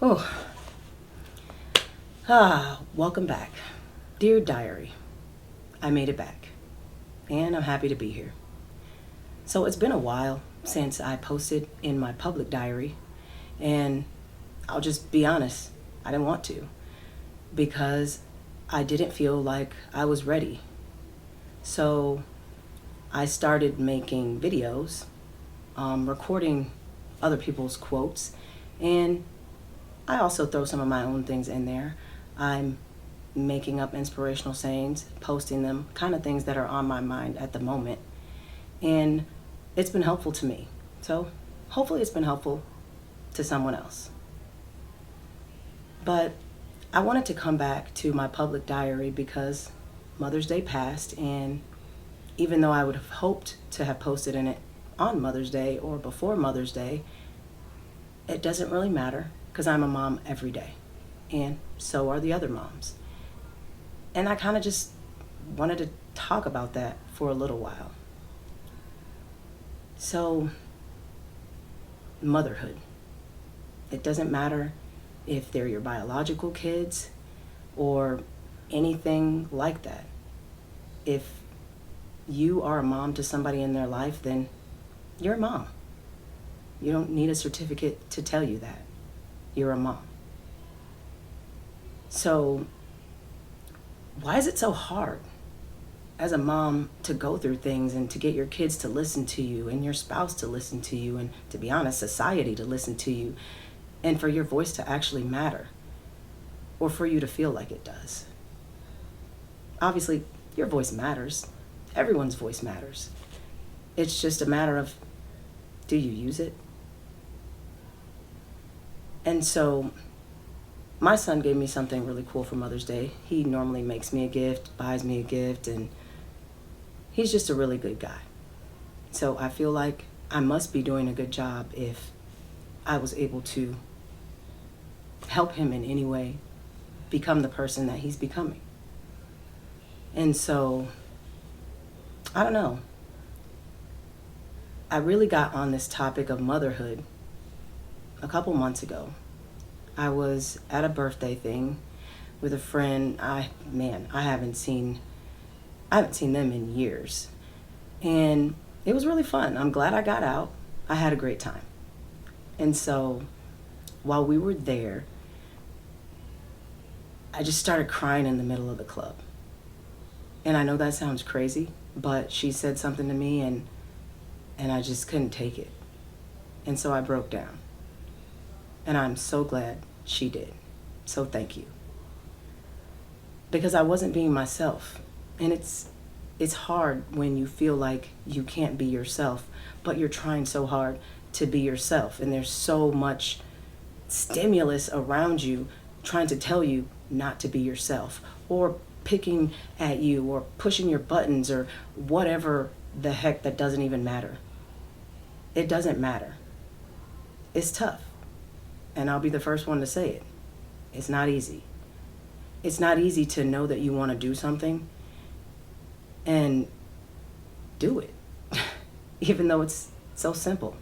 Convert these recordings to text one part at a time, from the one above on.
Oh, welcome back. Dear Diary, I made it back, and I'm happy to be here. So it's been a while since I posted in my public diary, and I'll just be honest, I didn't want to because I didn't feel like I was ready. So I started making videos, recording other people's quotes, and I also throw some of my own things in there. I'm making up inspirational sayings, posting them, kind of things that are on my mind at the moment. And it's been helpful to me. So hopefully it's been helpful to someone else. But I wanted to come back to my public diary because Mother's Day passed, and even though I would have hoped to have posted in it on Mother's Day or before Mother's Day, it doesn't really matter because I'm a mom every day, and so are the other moms. And I kind of just wanted to talk about that for a little while. So, motherhood. It doesn't matter if they're your biological kids or anything like that. If you are a mom to somebody in their life, then you're a mom. You don't need a certificate to tell you that. You're a mom. So, why is it so hard as a mom to go through things and to get your kids to listen to you and your spouse to listen to you and, to be honest, society to listen to you and for your voice to actually matter or for you to feel like it does? Obviously, your voice matters. Everyone's voice matters. It's just a matter of, do you use it? And so my son gave me something really cool for Mother's Day. He normally makes me a gift, buys me a gift, and he's just a really good guy. So I feel like I must be doing a good job if I was able to help him in any way become the person that he's becoming. And so, I don't know. I really got on this topic of motherhood a couple months ago. I was at a birthday thing with a friend. I haven't seen them in years. And it was really fun. I'm glad I got out. I had a great time. And so while we were there, I just started crying in the middle of the club. And I know that sounds crazy, but she said something to me and I just couldn't take it. And so I broke down. And I'm so glad she did. So thank you. Because I wasn't being myself. And it's hard when you feel like you can't be yourself, but you're trying so hard to be yourself. And there's so much stimulus around you trying to tell you not to be yourself, or picking at you, or pushing your buttons, or whatever the heck that doesn't even matter. It doesn't matter. It's tough. And I'll be the first one to say it. It's not easy. It's not easy to know that you want to do something and do it, even though it's so simple.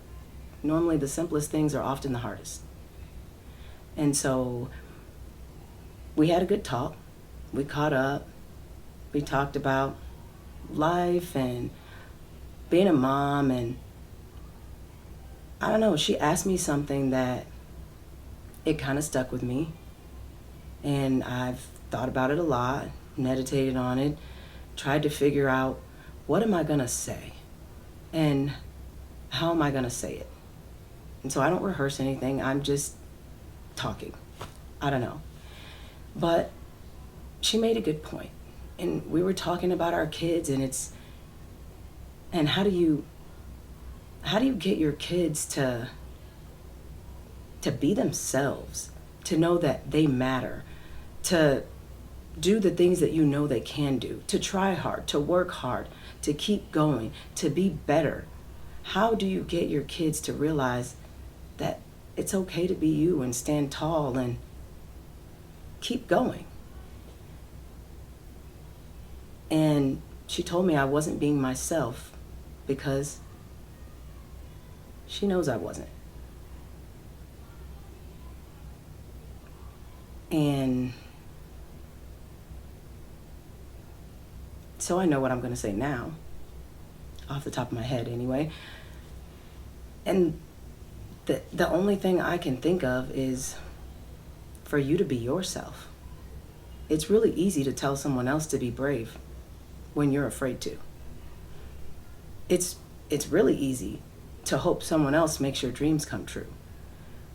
Normally, the simplest things are often the hardest. And so we had a good talk. We caught up. We talked about life and being a mom. And I don't know, she asked me something that it kind of stuck with me. And I've thought about it a lot, meditated on it, tried to figure out, what am I going to say? And how am I going to say it? And so I don't rehearse anything. I'm just talking. I don't know. But she made a good point. And we were talking about our kids, and how do you get your kids to be themselves, to know that they matter, to do the things that you know they can do, to try hard, to work hard, to keep going, to be better. How do you get your kids to realize that it's okay to be you and stand tall and keep going? And she told me I wasn't being myself because she knows I wasn't. And so I know what I'm going to say now, off the top of my head anyway. And the only thing I can think of is for you to be yourself. It's really easy to tell someone else to be brave when you're afraid to. It's really easy to hope someone else makes your dreams come true.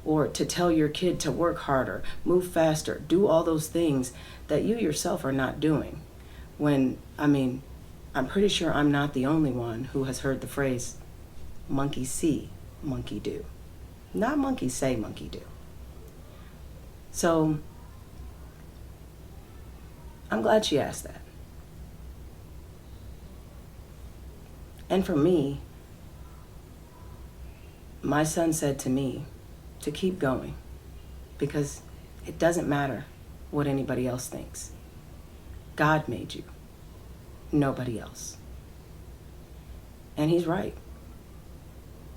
Or to tell your kid to work harder, move faster, do all those things that you yourself are not doing. When, I'm pretty sure I'm not the only one who has heard the phrase, monkey see, monkey do. Not monkey say, monkey do. So, I'm glad she asked that. And for me, my son said to me to keep going because it doesn't matter what anybody else thinks. God made you, nobody else. And he's right.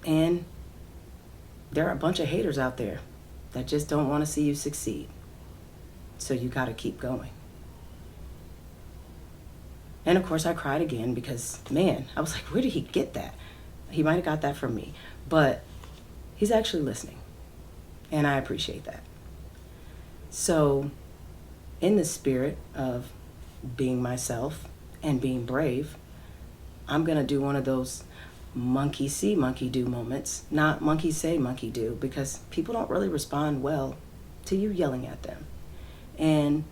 And there are a bunch of haters out there that just don't want to see you succeed. So you got to keep going. And of course I cried again because, man, I was like, where did he get that? He might have got that from me, but he's actually listening. And I appreciate that. So in the spirit of being myself and being brave, I'm going to do one of those monkey see, monkey do moments, not monkey say, monkey do, because people don't really respond well to you yelling at them. And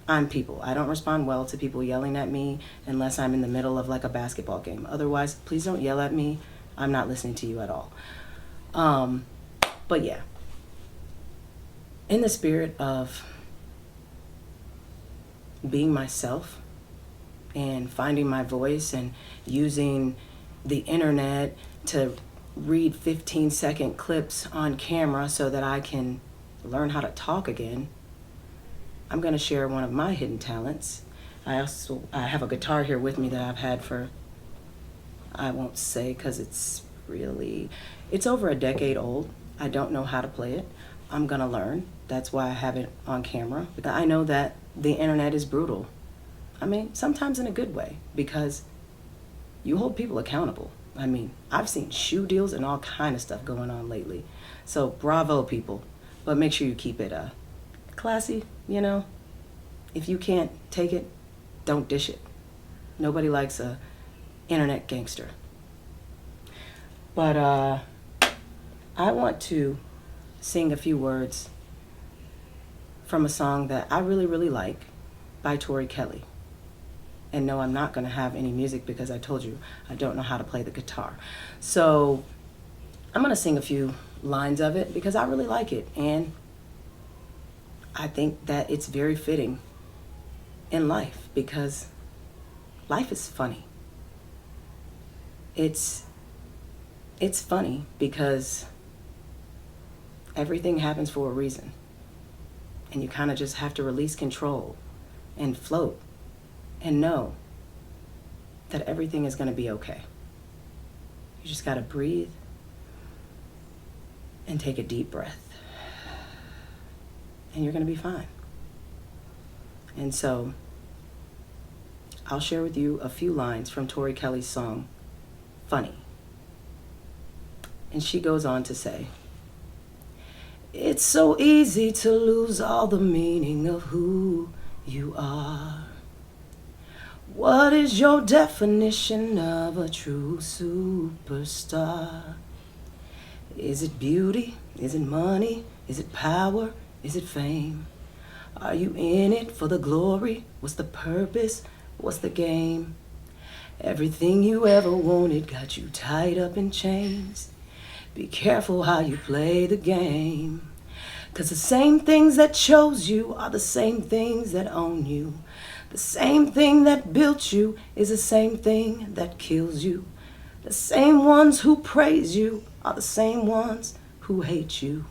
I'm people. I don't respond well to people yelling at me unless I'm in the middle of like a basketball game. Otherwise, please don't yell at me. I'm not listening to you at all. But yeah, in the spirit of being myself and finding my voice and using the internet to read 15-second clips on camera so that I can learn how to talk again, I'm going to share one of my hidden talents. I have a guitar here with me that I've had for, I won't say because it's over a decade old. I don't know how to play it. I'm going to learn. That's why I have it on camera. Because I know that the internet is brutal. Sometimes in a good way, because you hold people accountable. I've seen shoe deals and all kind of stuff going on lately. So bravo, people. But make sure you keep it classy, If you can't take it, don't dish it. Nobody likes a internet gangster. But I want to sing a few words from a song that I really, really like by Tori Kelly. And no, I'm not going to have any music because I told you I don't know how to play the guitar. So I'm going to sing a few lines of it because I really like it. And I think that it's very fitting in life because life is funny. It's funny because everything happens for a reason. And you kind of just have to release control and float and know that everything is going to be okay. You just got to breathe and take a deep breath. And you're going to be fine. And so I'll share with you a few lines from Tori Kelly's song, Funny. And she goes on to say, it's so easy to lose all the meaning of who you are. What is your definition of a true superstar? Is it beauty? Is it money? Is it power? Is it fame? Are you in it for the glory? What's the purpose? What's the game? Everything you ever wanted got you tied up in chains. Be careful how you play the game. 'Cause the same things that chose you are the same things that own you. The same thing that built you is the same thing that kills you. The same ones who praise you are the same ones who hate you.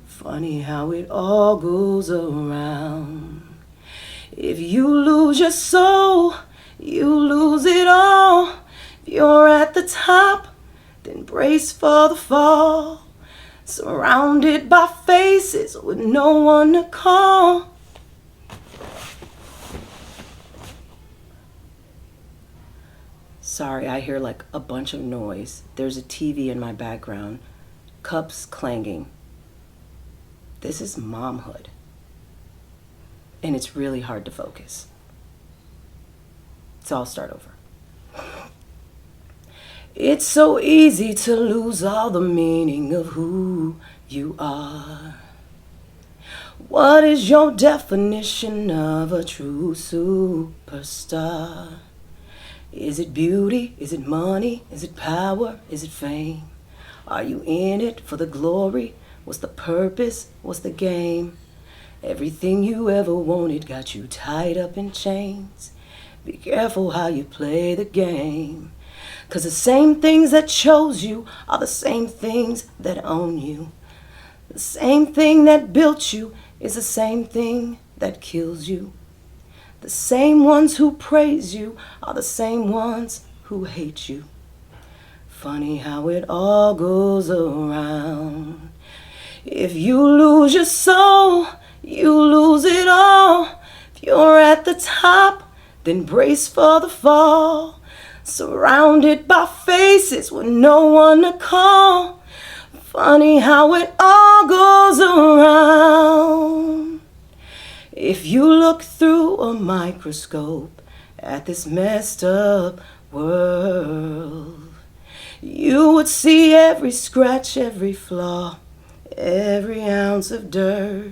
Funny how it all goes around. If you lose your soul, you lose it all. If you're at the top, then brace for the fall. surrounded by faces with no one to call. Sorry, I hear like a bunch of noise. There's a TV in my background, cups clanging. This is momhood, and it's really hard to focus. So I'll start over. It's so easy to lose all the meaning of who you are. What is your definition of a true superstar? Is it beauty? Is it money? Is it power? Is it fame? Are you in it for the glory? What's the purpose? What's the game? Everything you ever wanted got you tied up in chains. Be careful how you play the game. 'Cause the same things that chose you are the same things that own you. The same thing that built you is the same thing that kills you. The same ones who praise you are the same ones who hate you. Funny how it all goes around. If you lose your soul, you lose it all. If you're at the top, then brace for the fall. Surrounded by faces with no one to call. Funny how it all goes around. If you look through a microscope at this messed up world, you would see every scratch, every flaw, every ounce of dirt.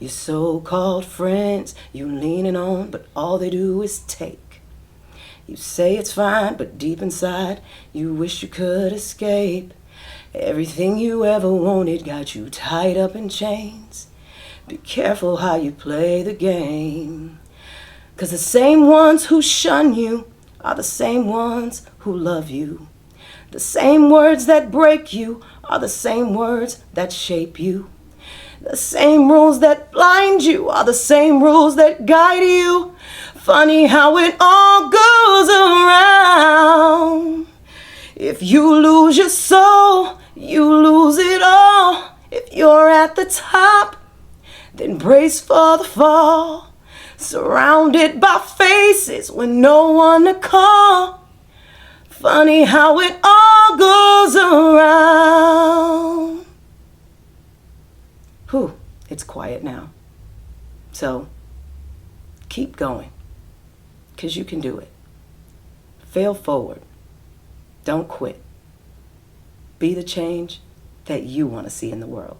Your so-called friends you leaning on, but all they do is take. You say it's fine, but deep inside you wish you could escape. Everything you ever wanted got you tied up in chains. Be careful how you play the game. 'Cause the same ones who shun you are the same ones who love you. The same words that break you are the same words that shape you. The same rules that blind you are the same rules that guide you. Funny how it all goes around. If you lose your soul, you lose it all. If you're at the top, then brace for the fall. Surrounded by faces with no one to call. Funny how it all goes around. Whew, it's quiet now. So keep going, 'cause you can do it. Fail forward. Don't quit. Be the change that you want to see in the world.